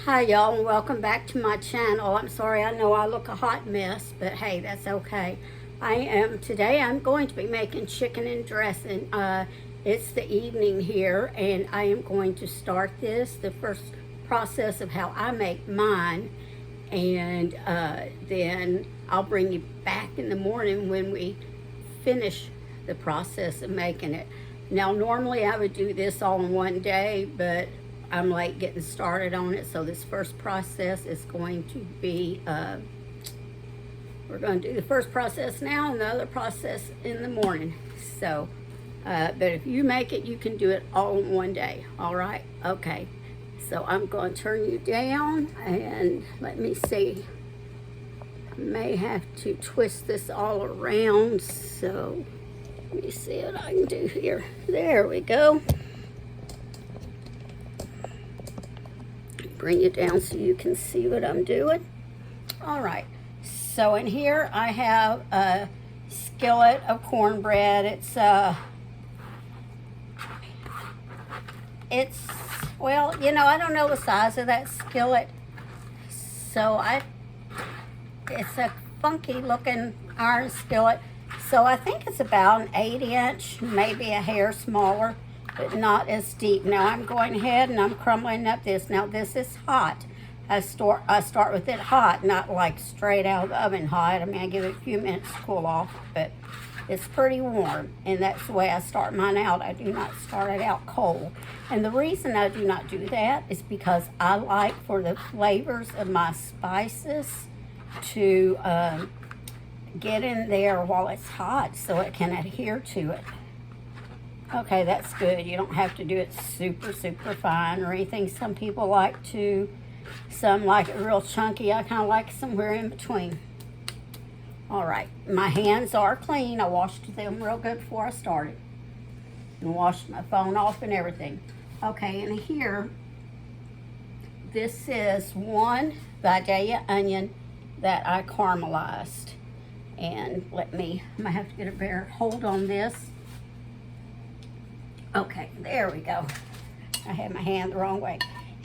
Hi y'all, and welcome back to my channel. I'm sorry, I know I look a hot mess, but hey, that's okay. Today I'm going to be making chicken and dressing. It's the evening here, and I am going to start the first process of how I make mine, and then I'll bring you back in the morning when we finish the process of making it. Now, normally I would do this all in one day, but I'm late getting started on it, so this first process is going to be, we're going to do the first process now and the other process in the morning. So, but if you make it, you can do it all in one day, all right? Okay, so I'm going to turn you down, and let me see. I may have to twist this all around, so let me see what I can do here. There we go. Bring it down so you can see what I'm doing. All right, so in here I have a skillet of cornbread. It's well, you know, I don't know the size of that skillet, so it's a funky looking iron skillet, so I think it's about an 8-inch, maybe a hair smaller, but not as deep. Now I'm going ahead and I'm crumbling up this. Now this is hot. I start with it hot, not like straight out of the oven hot. I mean, I give it a few minutes to cool off, but it's pretty warm, and that's the way I start mine out. I do not start it out cold. And the reason I do not do that is because I like for the flavors of my spices to get in there while it's hot so it can adhere to it. Okay, that's good. You don't have to do it super fine or anything. Some people like to. Some like it real chunky. I kind of like somewhere in between. All right, my hands are clean. I washed them real good before I started. And washed my phone off and everything. Okay, and here, this is one Vidalia onion that I caramelized. And I might have to get a better hold on this. Okay, there we go. I had my hand the wrong way.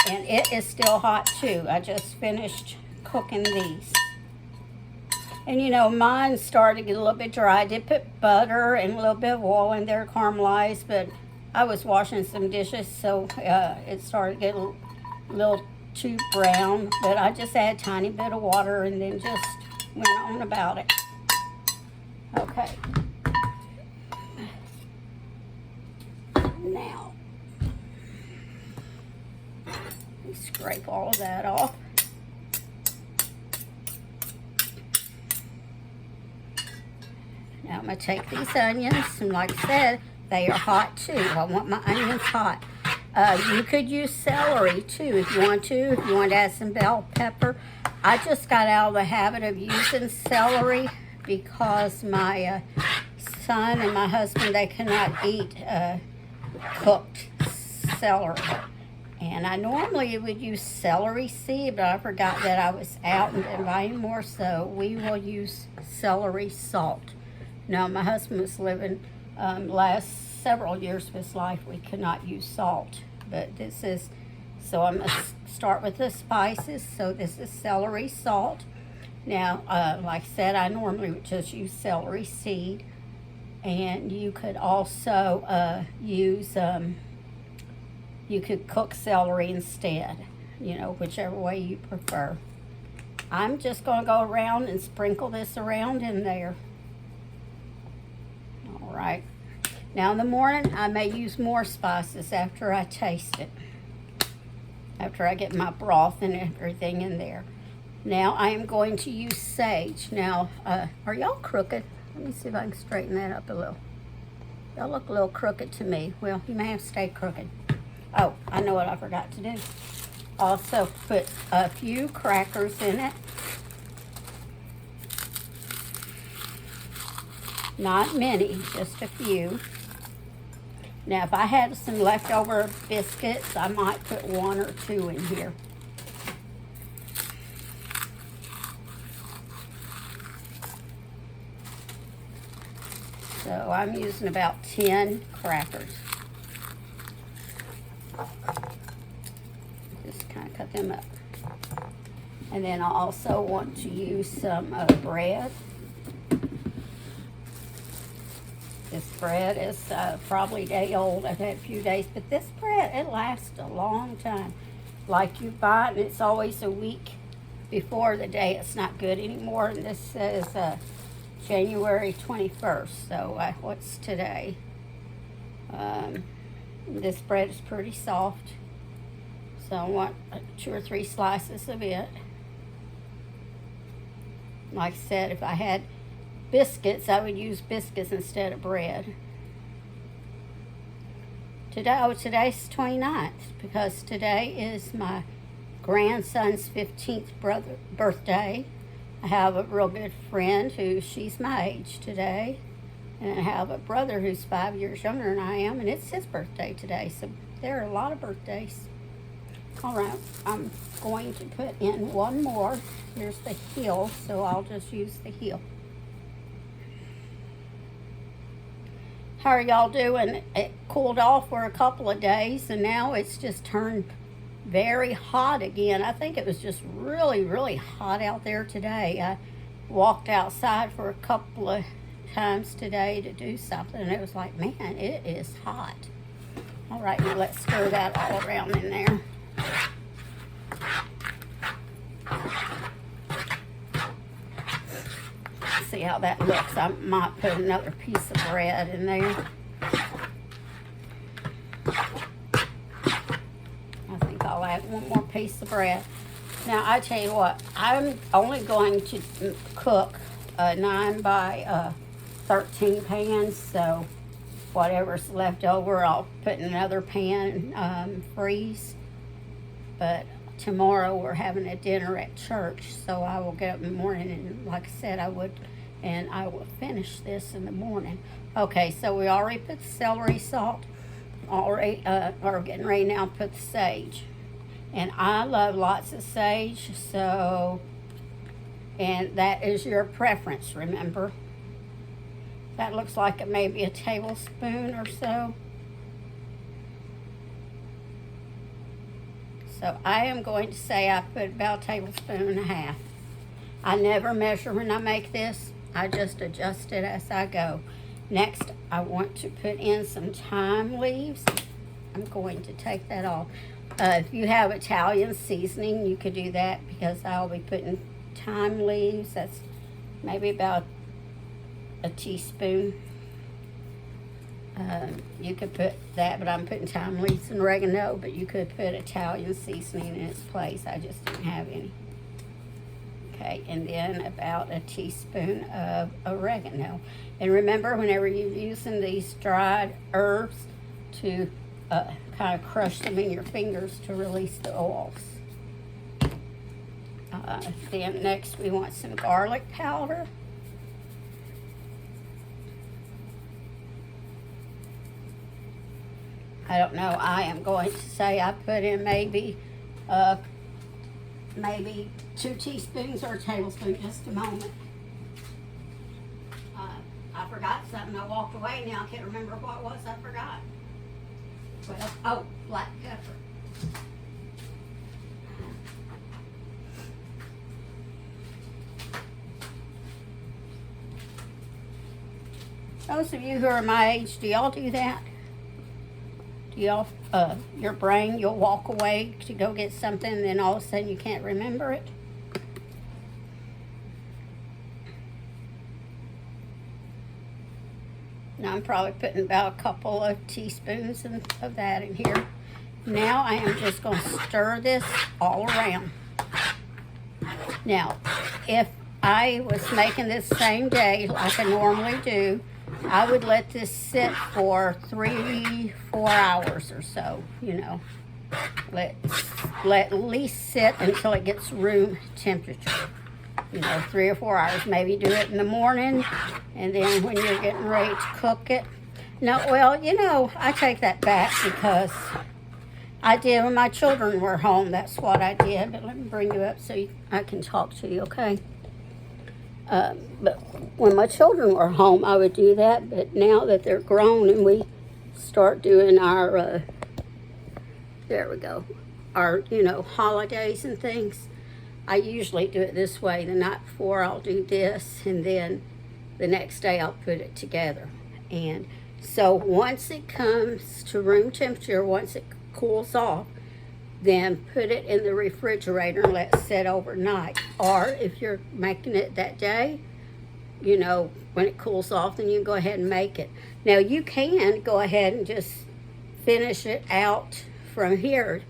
And it is still hot too. I just finished cooking these. And you know, mine started to get a little bit dry. I did put butter and a little bit of oil in there, caramelized, but I was washing some dishes, so it started to get a little too brown. But I just add a tiny bit of water and then just went on about it. Okay. Now, scrape all of that off. Now I'm going to take these onions, and like I said, they are hot too. I want my onions hot. You could use celery too if you want to, if you want to add some bell pepper. I just got out of the habit of using celery because my son and my husband, they cannot eat cooked celery. And I normally would use celery seed, but I forgot that I was out and didn't buy any more, so we will use celery salt. Now, my husband was living last several years of his life, we could not use salt, but this is, so I'm going to start with the spices. So this is celery salt. Now, like I said, I normally would just use celery seed, and you could also use, you could cook celery instead, you know, whichever way you prefer. I'm just going to go around and sprinkle this around in there. All right. Now in the morning, I may use more spices after I taste it, after I get my broth and everything in there. Now I am going to use sage. Now, are y'all crooked? Let me see if I can straighten that up a little. Y'all look a little crooked to me. Well, you may have to stay crooked. Oh, I know what I forgot to do. Also put a few crackers in it. Not many, just a few. Now, if I had some leftover biscuits, I might put 1 or 2 in here. So I'm using about 10 crackers. Just kind of cut them up. And then I also want to use some bread. This bread is probably day old. I've had a few days, but this bread, it lasts a long time. Like you buy it, and it's always a week before the day it's not good anymore. And this says January 21st. So what's today? This bread is pretty soft. So I want 2 or 3 slices of it. Like I said, if I had biscuits, I would use biscuits instead of bread. Today's 29th because today is my grandson's 15th birthday. I have a real good friend she's my age today. And I have a brother who's 5 years younger than I am, and it's his birthday today. So there are a lot of birthdays. All right, I'm going to put in one more. Here's the heel, so I'll just use the heel. How are y'all doing? It cooled off for a couple of days, and now it's just turned very hot again. I think it was just really, really hot out there today. I walked outside for a couple of times today to do something, and it was like, man, it is hot. All right, now let's stir that all around in there. See how that looks. I might put another piece of bread in there. I think I'll add one more piece of bread. Now, I tell you what, I'm only going to cook a 9 by 13 pan, so whatever's left over, I'll put in another pan, freeze. But tomorrow we're having a dinner at church, so I will get up in the morning, and like I said, I will finish this in the morning. Okay, so we already put the celery salt, already, or getting ready now to put the sage. And I love lots of sage, so, and that is your preference, remember? That looks like maybe a tablespoon or so. So I am going to say I put about a tablespoon and a half. I never measure when I make this. I just adjust it as I go. Next, I want to put in some thyme leaves. I'm going to take that off. If you have Italian seasoning, you could do that because I'll be putting thyme leaves. That's maybe about a teaspoon. You could put that, but I'm putting thyme leaves and oregano, but you could put Italian seasoning in its place. I just didn't have any. Okay, and then about a teaspoon of oregano. And remember, whenever you're using these dried herbs, to kind of crush them in your fingers to release the oils. Then next we want some garlic powder. I don't know, I am going to say I put in maybe 2 teaspoons or a tablespoon, just a moment. I forgot something, I walked away now, I can't remember what it was I forgot. Well, oh, black pepper. Those of you who are my age, do y'all do that? Do y'all, your brain, you'll walk away to go get something and then all of a sudden you can't remember it? Now I'm probably putting about a couple of teaspoons of that in here. Now I am just going to stir this all around. Now, if I was making this same day like I normally do, I would let this sit for 3-4 hours or so, you know. Let at least sit until it gets room temperature. You know, 3 or 4 hours. Maybe do it in the morning, and then when you're getting ready to cook it. No, well, you know, I take that back because I did when my children were home. That's what I did. But let me bring you up so I can talk to you, okay? But when my children were home, I would do that. But now that they're grown and we start doing our, there we go, our, you know, holidays and things, I usually do it this way. The night before I'll do this, and then the next day I'll put it together. And so once it comes to room temperature, once it cools off, then put it in the refrigerator and let it sit overnight. Or if you're making it that day, you know, when it cools off, then you can go ahead and make it. Now you can go ahead and just finish it out from here.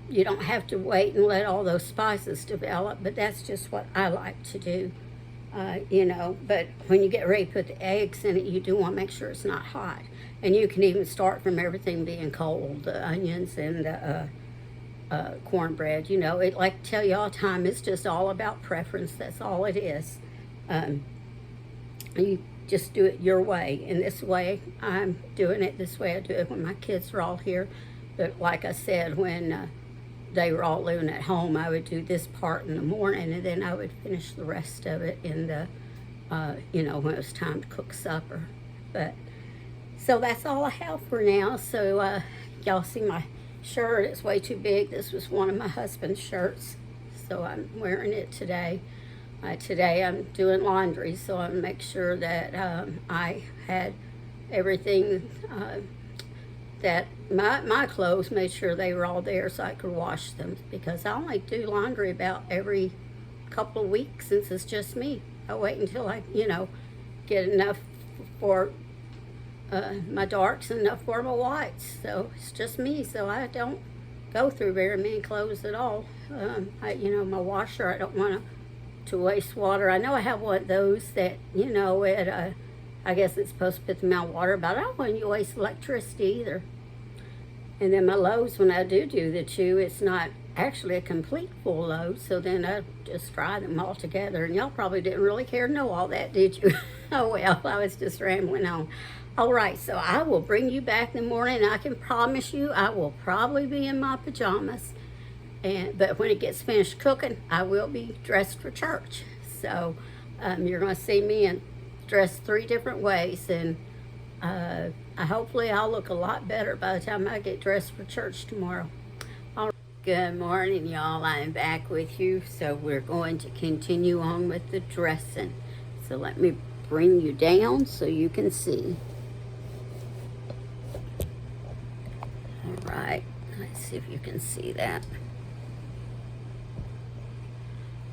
You don't have to wait and let all those spices develop, but that's just what I like to do. You know, but when you get ready to put the eggs in it, you do want to make sure it's not hot. And you can even start from everything being cold, the onions and the cornbread. You know, it, like I tell you all the time, it's just all about preference. That's all it is. You just do it your way. And this way, I'm doing it this way. I do it when my kids are all here. But like I said, when they were all living at home, I would do this part in the morning, and then I would finish the rest of it in the, you know, when it was time to cook supper. But, so that's all I have for now. So, y'all see my shirt, it's way too big. This was one of my husband's shirts, so I'm wearing it today. Today I'm doing laundry, so I make sure that I had everything that my clothes, made sure they were all there so I could wash them, because I only do laundry about every couple of weeks since it's just me. I wait until I, you know, get enough for my darks and enough for my whites. So it's just me, so I don't go through very many clothes at all. You know, my washer, I don't want to waste water. I know I have one of those that, you know, I guess it's supposed to put them out water, but I don't want to waste electricity either. And then my loads, when I do the two, it's not actually a complete full load, so then I just fry them all together. And y'all probably didn't really care to know all that, did you? Oh well, I was just rambling on. All right, so I will bring you back in the morning. I can promise you I will probably be in my pajamas. But when it gets finished cooking, I will be dressed for church. So you're going to see me dressed 3 different ways, and hopefully I'll look a lot better by the time I get dressed for church tomorrow. All right. Good morning, y'all. I'm back with you. So we're going to continue on with the dressing. So let me bring you down so you can see. All right. Let's see if you can see that.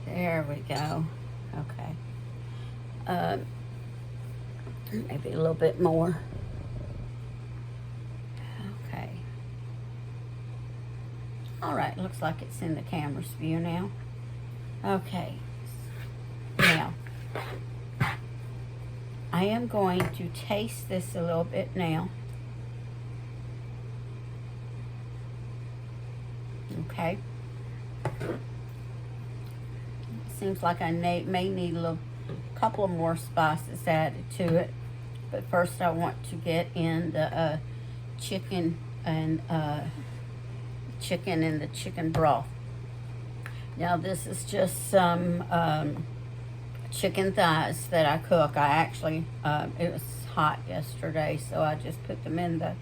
There we go. Okay. Maybe a little bit more. Okay. All right, looks like it's in the camera's view now. Okay. Now, I am going to taste this a little bit now. Okay. Seems like I may need a couple of more spices added to it, but first I want to get in the chicken and the chicken broth. Now this is just some chicken thighs that I cook. I actually it was hot yesterday, so I just put them in the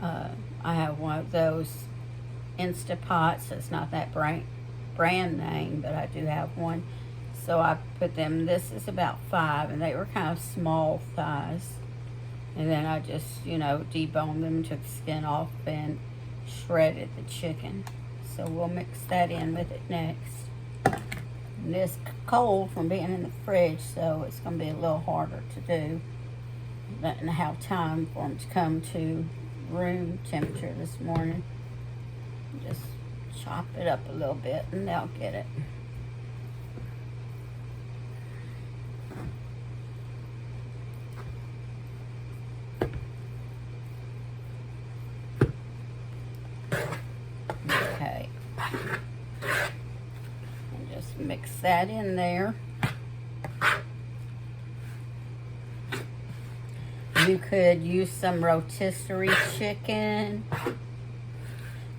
I have one of those Instapots. It's not that brand name, but I do have one. So I put them, this is about 5, and they were kind of small thighs. And then I just, you know, deboned them, took the skin off, and shredded the chicken. So we'll mix that in with it next. And this cold from being in the fridge, so it's going to be a little harder to do. Didn't have time for them to come to room temperature this morning. Just chop it up a little bit and they'll get it. Okay. And just mix that in there. You could use some rotisserie chicken,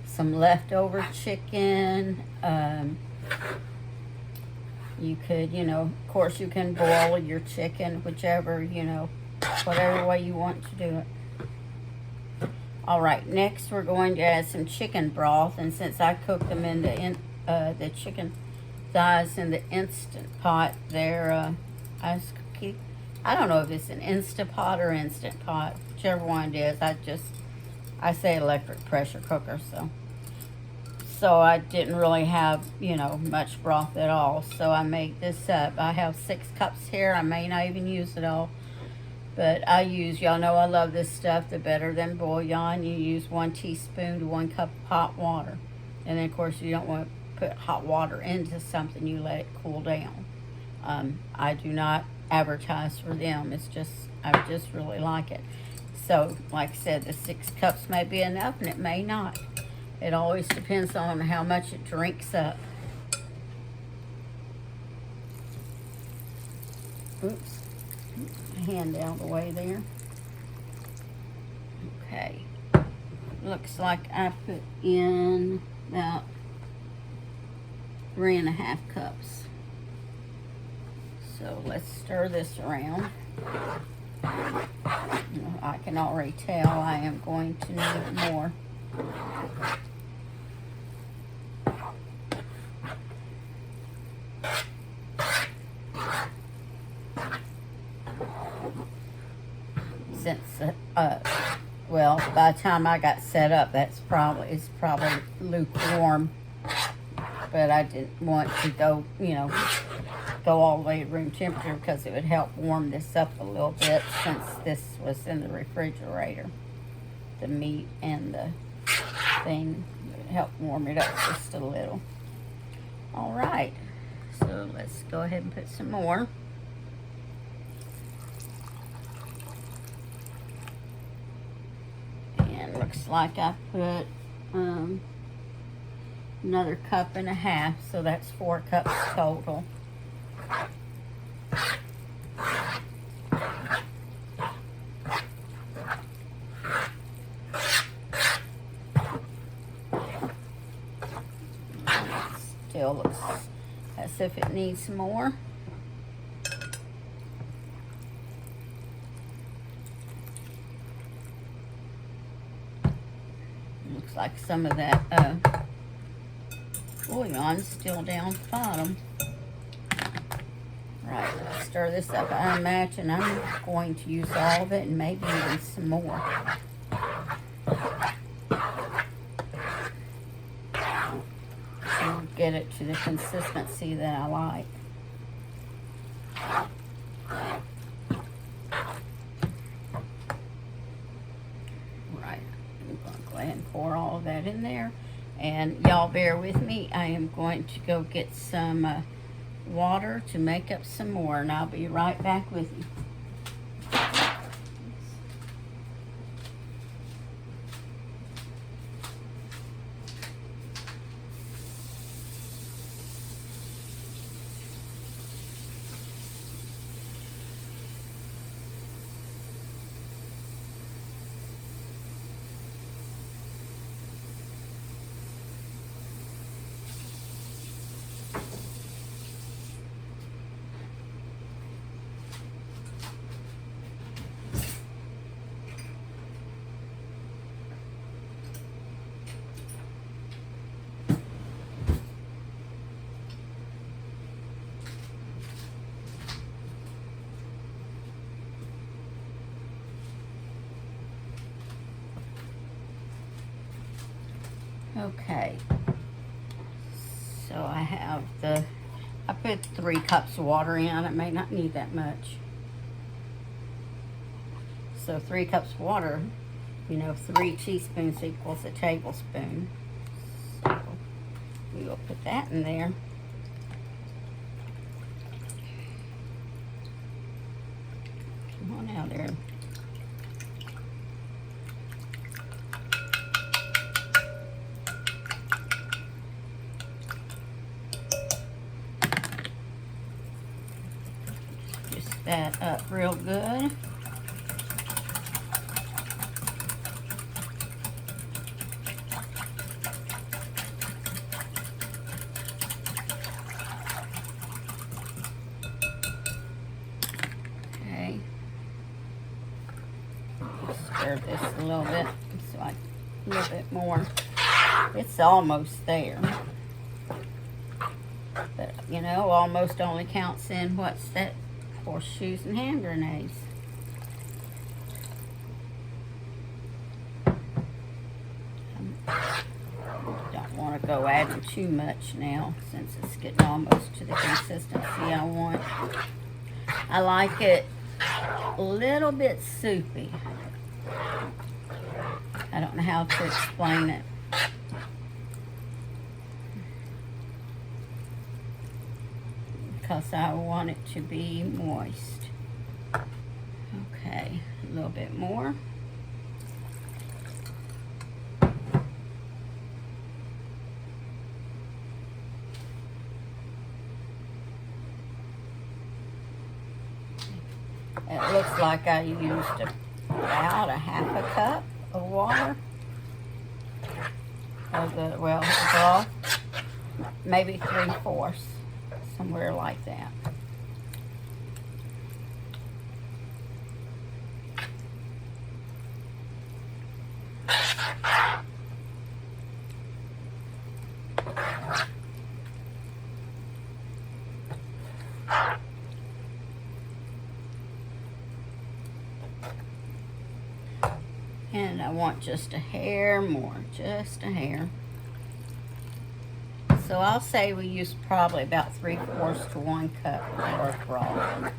some leftover chicken. You could, you know, of course you can boil your chicken, whichever, you know, whatever way you want to do it. All right, next we're going to add some chicken broth, and since I cooked them in the the chicken thighs in the Instant Pot. They're, I don't know if it's an Instapot or Instant Pot, whichever one it is. I say electric pressure cooker, so I didn't really have, much broth at all. So I made this up. I have 6 cups here. I may not even use it all, but y'all know I love this stuff, the Better Than Bouillon. You use 1 teaspoon to 1 cup of hot water. And then of course you don't want to put hot water into something, you let it cool down. I do not advertise for them. I just really like it. So like I said, the 6 cups may be enough and it may not. It always depends on how much it drinks up. Oops, hand out of the way there. Okay, looks like I put in about 3.5 cups. So let's stir this around. I can already tell I am going to need more. Since, well, by the time I got set up, it's probably lukewarm. But I didn't want to go all the way to room temperature because it would help warm this up a little bit since this was in the refrigerator. The meat and the thing would help warm it up just a little. All right, so let's go ahead and put some more. And looks like I put another 1.5 cups, so that's 4 cups total. Still looks as if it needs more. Looks like some of that bouillon still down the bottom. Right, let's stir this up. I imagine I'm going to use all of it and maybe even some more. To get it to the consistency that I like. Right, I'm going to go ahead and pour all of that in there. And y'all bear with me. I am going to go get some water to make up some more, and I'll be right back with you. Okay, so I put 3 cups of water in. I may not need that much. So 3 cups of water, 3 teaspoons equals a tablespoon. So we will put that in there. Come on out there. That up real good. Okay. Stir this a little bit so a little bit more. It's almost there. But, you know, almost only counts in, what's that? Horseshoes and hand grenades. Don't want to go adding too much now since it's getting almost to the consistency I want. I like it a little bit soupy. I don't know how to explain it. Because I want it to be moist. Okay, a little bit more. It looks like I used about a half a cup of water of the, well, the broth, maybe 3/4, somewhere like that. And I want just a hair more, just a hair. So I'll say we use probably about 3/4 to 1 cup of broth.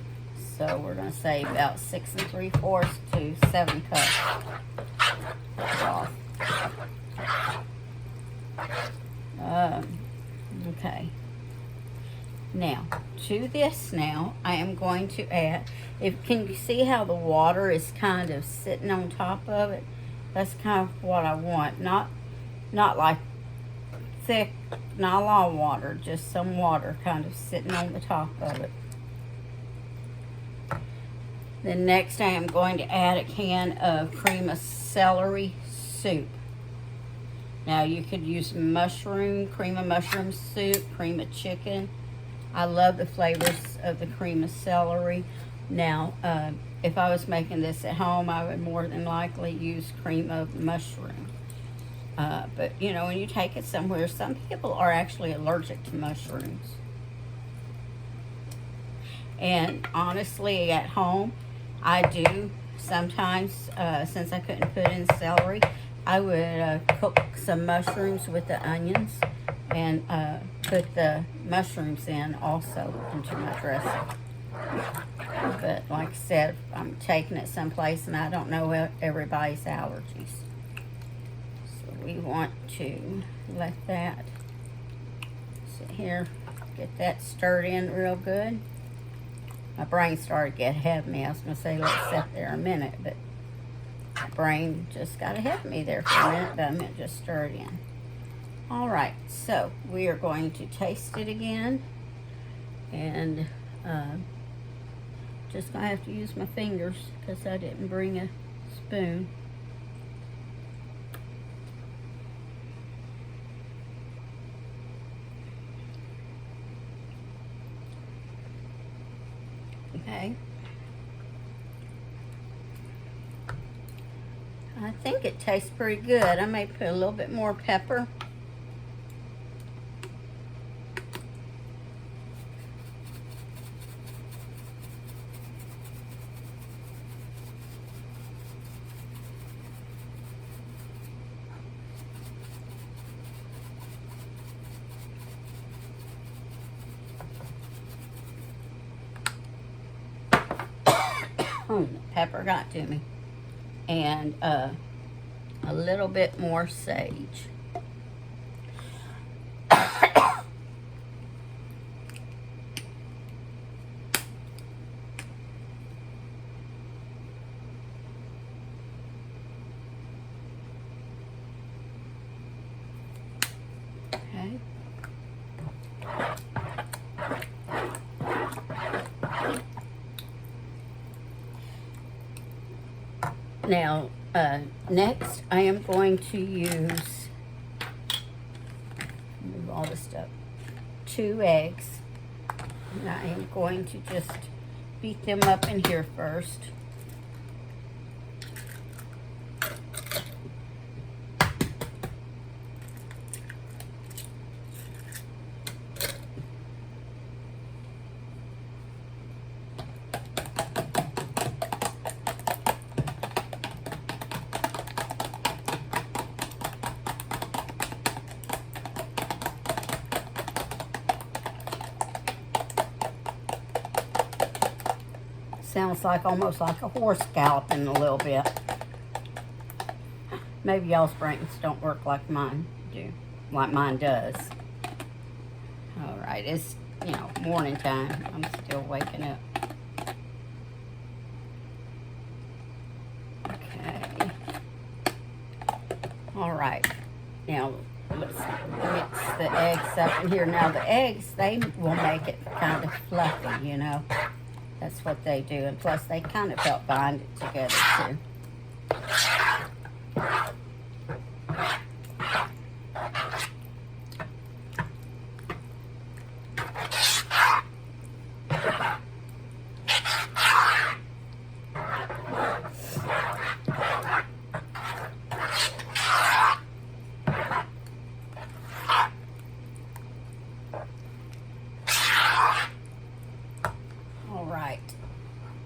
So we're going to say about 6 3/4 to 7 cups of broth. Okay. Now, to this now, I am going to add, can you see how the water is kind of sitting on top of it? That's kind of what I want. Not like thick, not a lot of water, just some water kind of sitting on the top of it. Then next I am going to add a can of cream of celery soup. Now you could use cream of mushroom soup, cream of chicken. I love the flavors of the cream of celery. Now, if I was making this at home, I would more than likely use cream of mushroom. But, you know, when you take it somewhere, some people are actually allergic to mushrooms. And honestly, at home, I do sometimes, since I couldn't put in celery, I would cook some mushrooms with the onions and put the mushrooms in also into my dressing. But like I said, I'm taking it someplace and I don't know everybody's allergies. So we want to let that sit here, get that stirred in real good. My brain started to get ahead of me. I was going to say let's sit there a minute, but my brain just got ahead of me there for a minute, but I meant just stir it in. All right, so we are going to taste it again, and just gonna have to use my fingers because I didn't bring a spoon. Okay. I think it tastes pretty good. I may put a little bit more pepper. The pepper got to me. And a little bit more sage. Okay. Now, next I am going to use, move all this stuff, 2 eggs. And I am going to just beat them up in here first. Sounds like almost like a horse galloping a little bit. Maybe y'all's brains don't work like mine do, like mine does. All right, it's, you know, morning time. I'm still waking up. Okay. All right. Now, let's mix the eggs up in here. Now, the eggs, they will make it kind of fluffy, you know. That's what they do. And plus, they kind of help bind it together, too.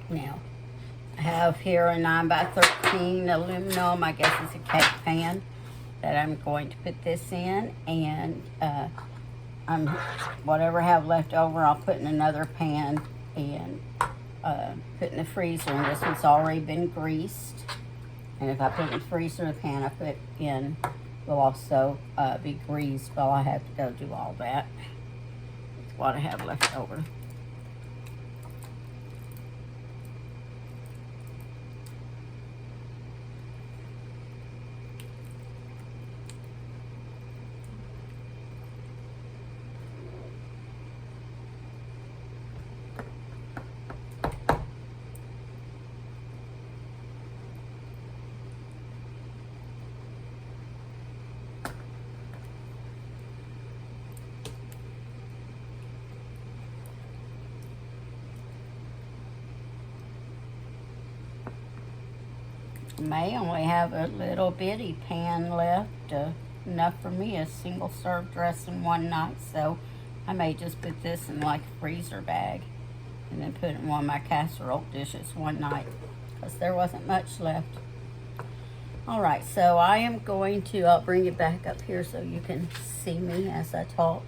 Now, I have here a 9x13 aluminum, I guess it's a cake pan, that I'm going to put this in, and whatever I have left over, I'll put in another pan and put in the freezer. And this one's already been greased, and if I put it in the freezer, the pan I put in will also be greased, but I have to go do all that. That's what I have left over. May only have a little bitty pan left, enough for me, a single serve dressing one night, so I may just put this in like a freezer bag and then put it in one of my casserole dishes one night, because there wasn't much left. Alright, so I am going to, I'll bring it back up here so you can see me as I talk.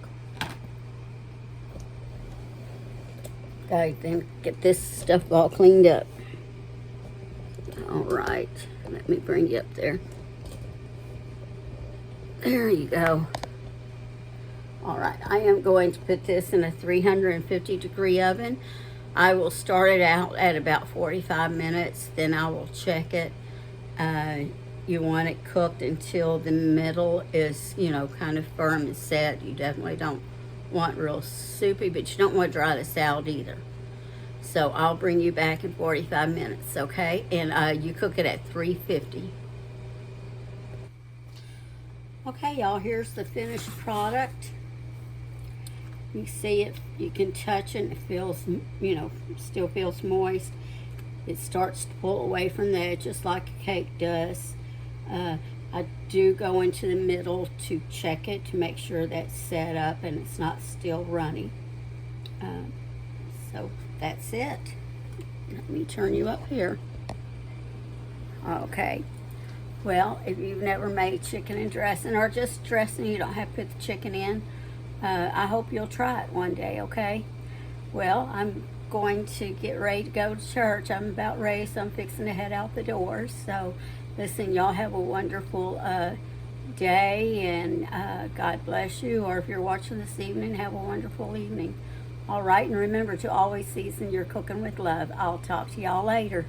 Okay, then get this stuff all cleaned up. All right, let me bring you up there. There you go. All right, I am going to put this in a 350-degree oven. I will start it out at about 45 minutes, then I will check it. You want it cooked until the middle is, you know, kind of firm and set. You definitely don't want real soupy, but you don't want to dry this out either. So I'll bring you back in 45 minutes, okay? And you cook it at 350. Okay, y'all, here's the finished product. You see it, you can touch it, it feels, you know, still feels moist. It starts to pull away from there just like a cake does. I do go into the middle to check it to make sure that's set up and it's not still runny. So that's it. Let me turn you up here. Okay. Well, if you've never made chicken and dressing, or just dressing, you don't have to put the chicken in, I hope you'll try it one day, okay? Well, I'm going to get ready to go to church. I'm about ready, so I'm fixing to head out the door. So, listen, y'all have a wonderful day, and God bless you. Or if you're watching this evening, have a wonderful evening. All right, and remember to always season your cooking with love. I'll talk to y'all later.